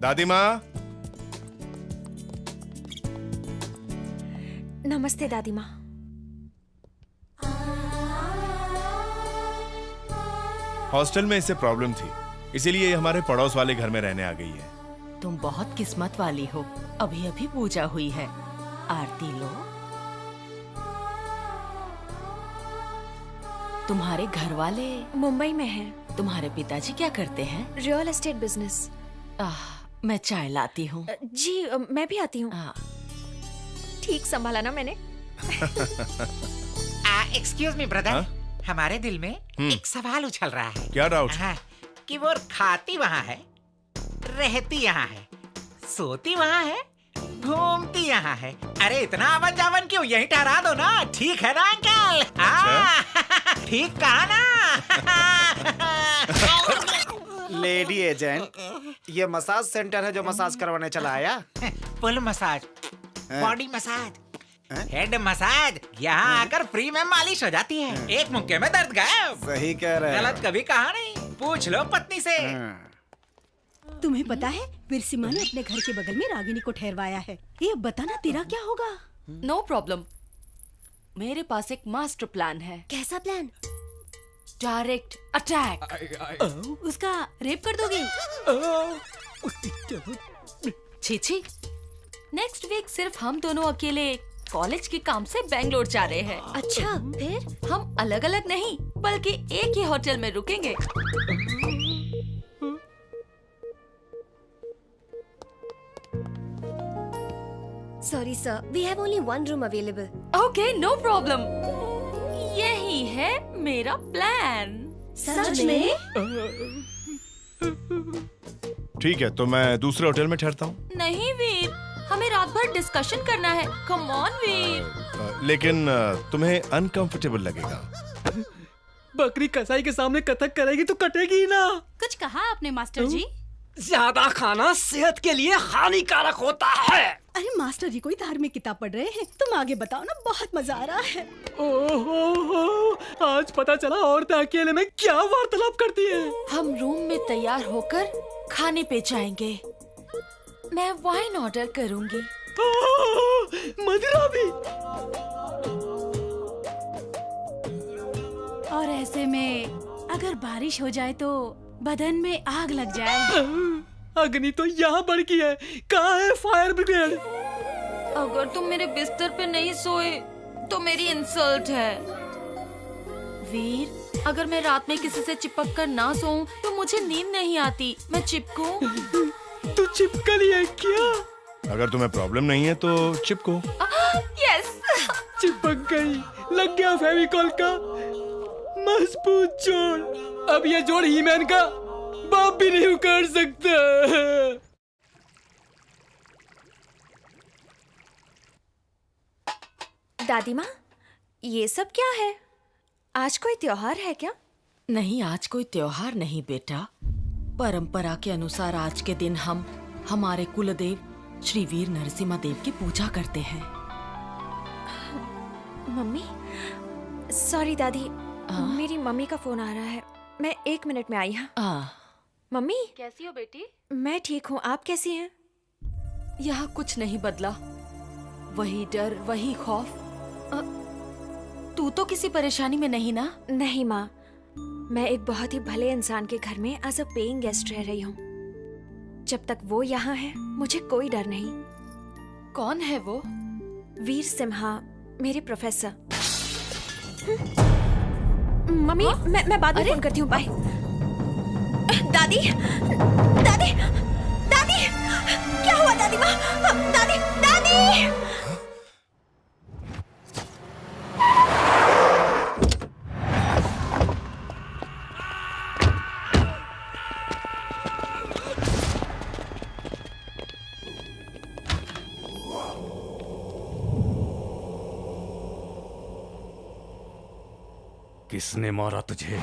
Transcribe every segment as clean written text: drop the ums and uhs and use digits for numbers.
दादी माँ। नमस्ते दादी माँ। हॉस्टल में इससे प्रॉब्लम थी, इसीलिए ये हमारे पड़ोस वाले घर में रहने आ गई है। तुम बहुत किस्मत वाली हो, अभी अभी पूजा हुई है। आरती लो। तुम्हारे घर वाले मुंबई में हैं। तुम्हारे पिताजी क्या करते हैं? Real estate business. मैं चाय लाती हूँ। जी मैं भी आती हूँ। ठीक संभाला ना मैंने? एक्सक्यूज मी ब्रदर, हमारे दिल में एक सवाल उछल रहा है। क्या डाउट? कि वो खाती वहाँ है, रहती यहाँ है, सोती वहाँ है, घूमती यहाँ है। अरे इतना आवन जावन क्यों? यही ठहरा दो ना। ठीक है ना अंकल? ठीक कहा ना? लेडी एजेंट, ये मसाज सेंटर है जो मसाज करवाने चला आया? Full massage, body massage, head massage, यहाँ आकर फ्री में मालिश हो जाती है। एक मुक्के में दर्द गायब। सही कह रहे हैं। गलत कभी कहा नहीं, पूछ लो पत्नी से। तुम्हें पता है विरसिमा ने अपने घर के बगल में रागिनी को ठहरवाया है। ये बताना तेरा क्या होगा? नो प्रॉब्लम, मेरे पास एक मास्टर प्लान है। कैसा प्लान? Direct attack. उसका रेप कर दोगे? छी, नेक्स्ट वीक सिर्फ हम दोनों अकेले कॉलेज के काम से बेंगलोर जा रहे हैं। अच्छा, फिर? हम अलग अलग नहीं बल्कि एक ही होटल में रुकेंगे। Sorry sir, we have only one room available. Okay, no problem. यही है मेरा प्लान। सच में? ठीक है, तो मैं दूसरे होटल में ठहरता हूँ। नहीं वीर, हमें रात भर डिस्कशन करना है। कम ऑन वीर। लेकिन तुम्हें अनकंफर्टेबल लगेगा। बकरी कसाई के सामने कथक करेगी तो कटेगी ही ना। कुछ कहा आपने मास्टर जी? ज्यादा खाना सेहत के लिए हानिकारक होता है। अरे मास्टर जी कोई धार्मिक किताब पढ़ रहे हैं, तुम आगे बताओ ना, बहुत मजा आ रहा है। ओहो, आज पता चला औरतें अकेले में क्या वार्तालाप करती हैं। हम रूम में तैयार होकर खाने पे जाएंगे। मैं वाइन ऑर्डर करूंगी। मदिरा भी। और ऐसे में अगर बारिश हो जाए तो बदन में आग लग जाए। अग्नि तो यहाँ भड़की है, कहाँ है फायर ब्रिगेड? अगर तुम मेरे बिस्तर पे नहीं सोए तो मेरी इंसल्ट है। वीर, अगर मैं रात में किसी से चिपक कर ना सोऊं तो मुझे नींद नहीं आती। मैं चिपकूं? तू चिपकली है क्या? अगर तुम्हें प्रॉब्लम नहीं है तो चिपको। यस। चिपक गई, लग गया फेविकॉल का मजबूत जोड़। अब ये जोड़ हीमैन का बाप भी नहीं उखाड़ सकता। दादी माँ, ये सब क्या है? आज कोई त्योहार है क्या? नहीं, आज कोई त्योहार नहीं बेटा। परंपरा के अनुसार आज के दिन हम हमारे कुलदेव श्री वीर नरसिम्हा देव की पूजा करते हैं। मम्मी, सॉरी दादी, मेरी मम्मी का फोन आ रहा है। मैं 1 मिनट में आई। हाँ मम्मी, कैसी हो बेटी? मैं ठीक हूँ, आप कैसी हैं? यहाँ कुछ नहीं बदला, वही डर, वही खौफ। तू तो किसी परेशानी में नहीं ना? नहीं माँ, मैं एक बहुत ही भले इंसान के घर में एज अ पेइंग गेस्ट रह रही हूँ। जब तक वो यहाँ है मुझे कोई डर नहीं। कौन है वो? वीर सिम्हा, मेरे प्रोफेसर। मम्मी, मैं बाद में फोन करती हूँ, बाय। दादी, दादी, दादी, क्या हुआ दादी माँ? दादी, दादी! किसने मारा तुझे?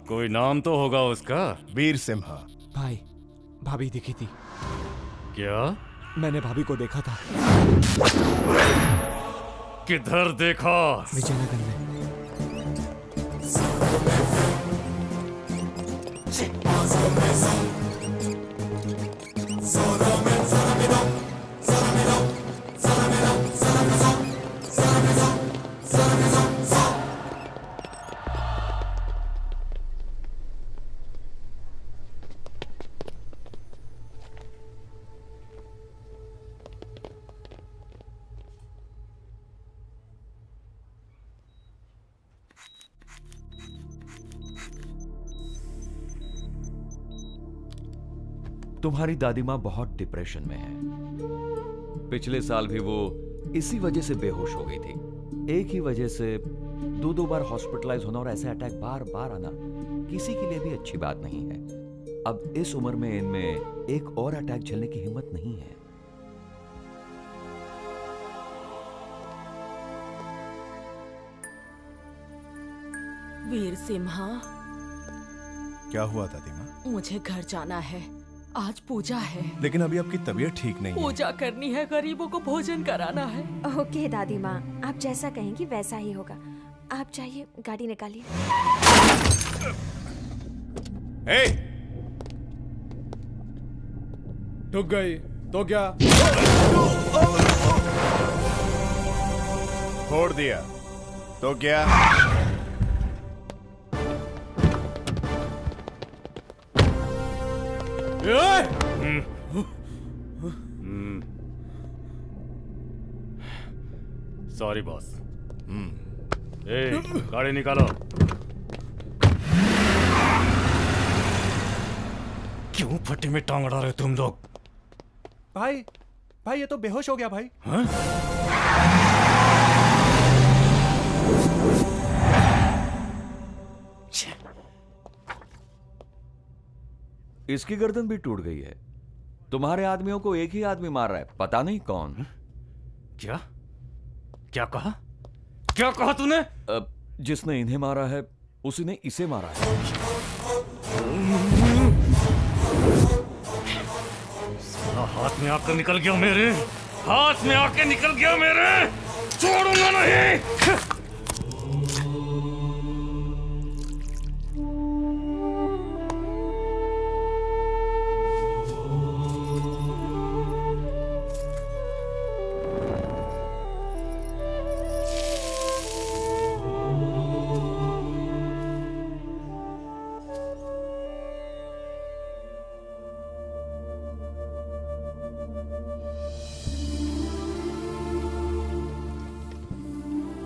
कोई नाम तो होगा उसका। वीर सिम्हा। भाई, भाभी दिखी थी। क्या? मैंने भाभी को देखा था। किधर देखा? विजयनगर में। तुम्हारी दादी माँ बहुत डिप्रेशन में है। पिछले साल भी वो इसी वजह से बेहोश हो गई थी। एक ही वजह से दो बार हॉस्पिटलाइज होना और ऐसे अटैक बार बार आना किसी के लिए भी अच्छी बात नहीं है। अब इस उम्र में इनमें एक और अटैक झेलने की हिम्मत नहीं है। वीर सिम्हा, क्या हुआ दादी माँ? मुझे घर जाना है। आज पूजा है। लेकिन अभी आपकी तबीयत ठीक नहीं है। पूजा करनी है, गरीबों को भोजन कराना है। ओके दादी माँ, आप जैसा कहेंगी वैसा ही होगा। आप जाइए, गाड़ी निकालिए। ए! ठुक गई तो क्या? छोड़ दिया तो क्या? Sorry boss. ए, गाड़ी निकालो। क्यों फटे में टांग अड़ा रहे तुम लोग? भाई भाई ये तो बेहोश हो गया भाई। हाँ? इसकी गर्दन भी टूट गई है। तुम्हारे आदमियों को एक ही आदमी मार रहा है, पता नहीं कौन। क्या क्या कहा? क्या कहा तूने? जिसने इन्हें मारा है उसी ने इसे मारा है। साला हाथ में आकर निकल गया मेरे, हाथ में आके निकल गया मेरे, छोड़ूंगा नहीं।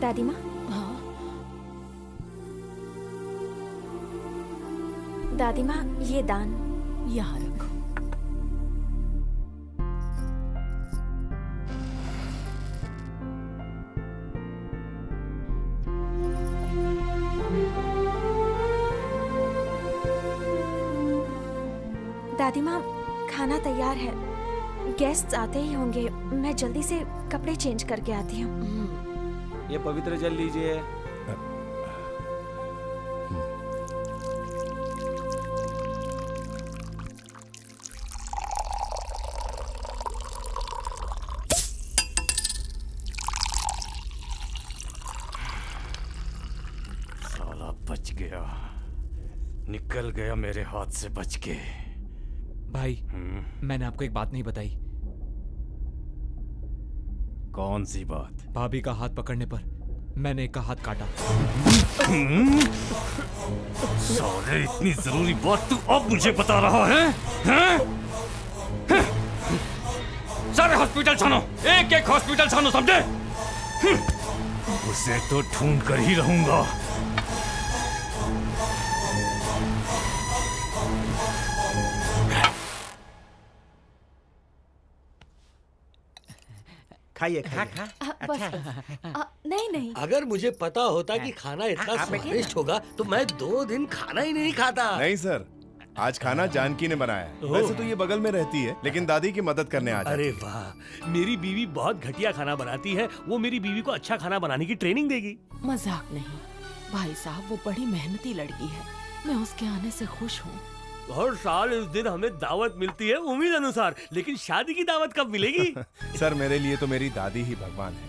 दादी माँ, हाँ, दादी माँ, ये दान। यहाँ रखो। दादी माँ, खाना तैयार है। गेस्ट आते ही होंगे। मैं जल्दी से कपड़े चेंज करके आती हूँ। ये पवित्र जल लीजिए। साला बच गया, निकल गया मेरे हाथ से बच के। भाई, मैंने आपको एक बात नहीं बताई। कौन सी बात? भाभी का हाथ पकड़ने पर मैंने एक का हाथ काटा। साले, इतनी जरूरी बात तू अब मुझे बता रहा है? हैं? सारे हॉस्पिटल छानो, एक एक हॉस्पिटल छानो, समझे? उसे तो ढूंढ कर ही रहूंगा। खाइए खा खाइए। खा। अच्छा, नहीं नहीं, अगर मुझे पता होता कि खाना इतना आप बैठिए स्वादिष्ट होगा तो मैं 2 दिन खाना ही नहीं खाता। नहीं सर, आज खाना जानकी ने बनाया है। वैसे तो ये बगल में रहती है, लेकिन दादी की मदद करने आ जाती अरे है। वाह, मेरी बीवी बहुत घटिया खाना बनाती है। वो मेरी बीवी को अच्छा खाना बनाने की ट्रेनिंग देगी। मजाक नहीं भाई साहब, वो बड़ी मेहनती लड़की है। मैं उसके आने से खुश हूँ। हर साल इस दिन हमें दावत मिलती है उम्मीद अनुसार, लेकिन शादी की दावत कब मिलेगी? सर, मेरे लिए तो मेरी दादी ही भगवान है।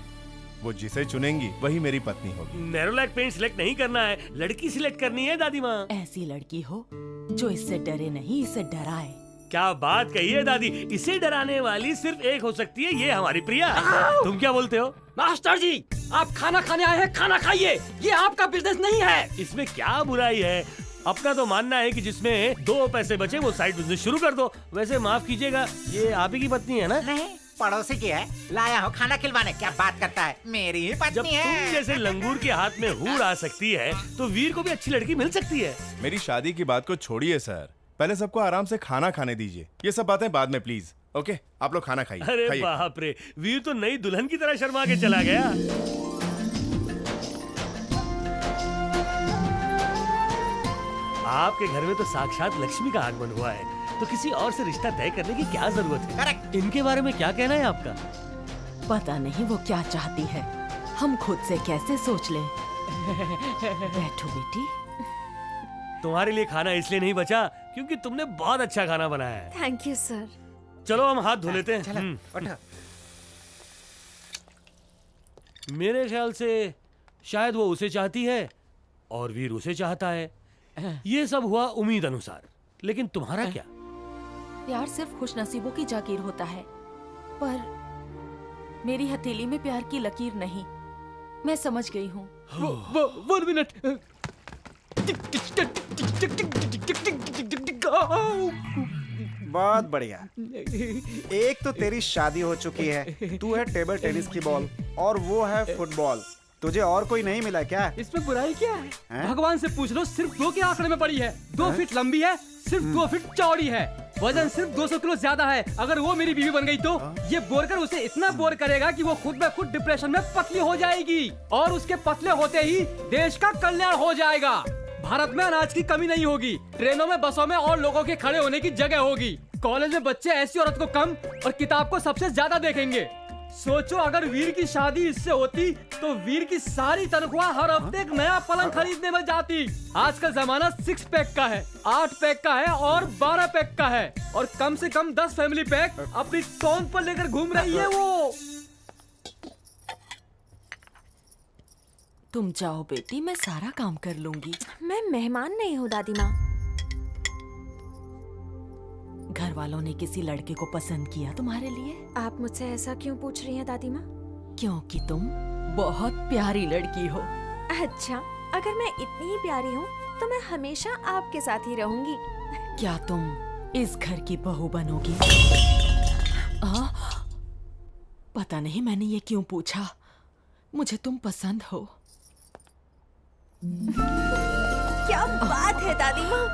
वो जिसे चुनेंगी वही मेरी पत्नी होगी। नेरोलैक पेंट सिलेक्ट नहीं करना है, लड़की सिलेक्ट करनी है दादी माँ। ऐसी लड़की हो जो इससे डरे नहीं, इसे डराए। क्या बात कही है दादी, इसे डराने वाली सिर्फ एक हो सकती है, ये हमारी प्रिया। तुम क्या बोलते हो? मास्टर जी, आप खाना खाने आए हैं, खाना खाइए, ये आपका बिजनेस नहीं है। इसमें क्या बुराई है? अपना तो मानना है कि जिसमें 2 पैसे बचे वो साइड बिजनेस शुरू कर दो। वैसे माफ कीजिएगा, ये आप ही की पत्नी है ना? नहीं, पड़ोसी की है, लाया हो खाना खिलवाने। क्या बात करता है, मेरी ही जब पत्नी है। तुम जैसे लंगूर के हाथ में हूर आ सकती है तो वीर को भी अच्छी लड़की मिल सकती है। मेरी शादी की बात को छोड़िए सर, पहले सबको आराम से खाना खाने दीजिए। ये सब बातें बाद में प्लीज। ओके, आप लोग खाना खाइए। अरे खाइए। बाप रे, वीर तो नई दुल्हन की तरह शर्मा के चला गया। आपके घर में तो साक्षात लक्ष्मी का आगमन हुआ है, तो किसी और से रिश्ता तय करने की क्या जरूरत है? करेक्ट। इनके बारे में क्या कहना है आपका? पता नहीं वो क्या चाहती है, हम खुद से कैसे सोच लें। बैठो बेटी। तुम्हारे लिए खाना इसलिए नहीं बचा क्योंकि तुमने बहुत अच्छा खाना बनाया है। Thank you sir. चलो हम हाथ धो लेते हैं। चलो, उठो। मेरे ख्याल से शायद वो उसे चाहती है और वीर उसे चाहता है। ये सब हुआ उम्मीद अनुसार, लेकिन तुम्हारा क्या? प्यार सिर्फ खुशनसीबों की जागीर होता है, पर मेरी हथेली में प्यार की लकीर नहीं। मैं समझ गई हूँ। 1 मिनट। बहुत बढ़िया। एक तो तेरी शादी हो चुकी है, तू है टेबल टेनिस की बॉल और वो है फुटबॉल। तुझे और कोई नहीं मिला क्या? इसमें बुराई क्या है? हैं? भगवान से पूछ लो, सिर्फ 2 के आंकड़े में पड़ी है। 2 फीट लंबी है, सिर्फ 2 फीट चौड़ी है, वजन सिर्फ 200 किलो ज्यादा है। अगर वो मेरी बीवी बन गई तो ये बोर कर उसे इतना बोर करेगा कि वो खुद ब खुद डिप्रेशन में पतली हो जाएगी, और उसके पतले होते ही देश का कल्याण हो जाएगा। भारत में अनाज की कमी नहीं होगी, ट्रेनों में, बसों में और लोगों के खड़े होने की जगह होगी। कॉलेज में बच्चे ऐसी औरत को कम और किताब को सबसे ज्यादा देखेंगे। सोचो, अगर वीर की शादी इससे होती तो वीर की सारी तनख्वाह हर हफ्ते एक नया पलंग खरीदने में जाती। आज का जमाना 6 पैक का है, 8 पैक का है और 12 पैक का है, और कम से कम 10 फैमिली पैक अपनी तौन पर लेकर घूम रही है वो। तुम जाओ बेटी, मैं सारा काम कर लूंगी। मैं मेहमान नहीं हूँ दादी माँ। घर वालों ने किसी लड़के को पसंद किया तुम्हारे लिए? आप मुझसे ऐसा क्यों पूछ रही हैं दादी माँ? क्योंकि तुम बहुत प्यारी लड़की हो। अच्छा, अगर मैं इतनी प्यारी हूँ तो मैं हमेशा आपके साथ ही रहूंगी। क्या तुम इस घर की बहू बनोगी? पता नहीं मैंने ये क्यों पूछा। मुझे तुम पसंद हो। क्या बात है दादी माँ,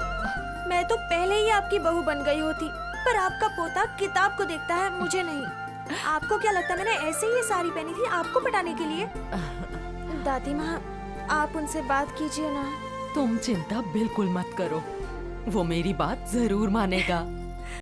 मैं तो पहले ही आपकी बहू बन गई होती, पर आपका पोता किताब को देखता है, मुझे नहीं। आपको क्या लगता है मैंने ऐसे ही ये साड़ी पहनी थी आपको पटाने के लिए? दादी माँ, आप उनसे बात कीजिए ना। तुम चिंता बिल्कुल मत करो, वो मेरी बात जरूर मानेगा।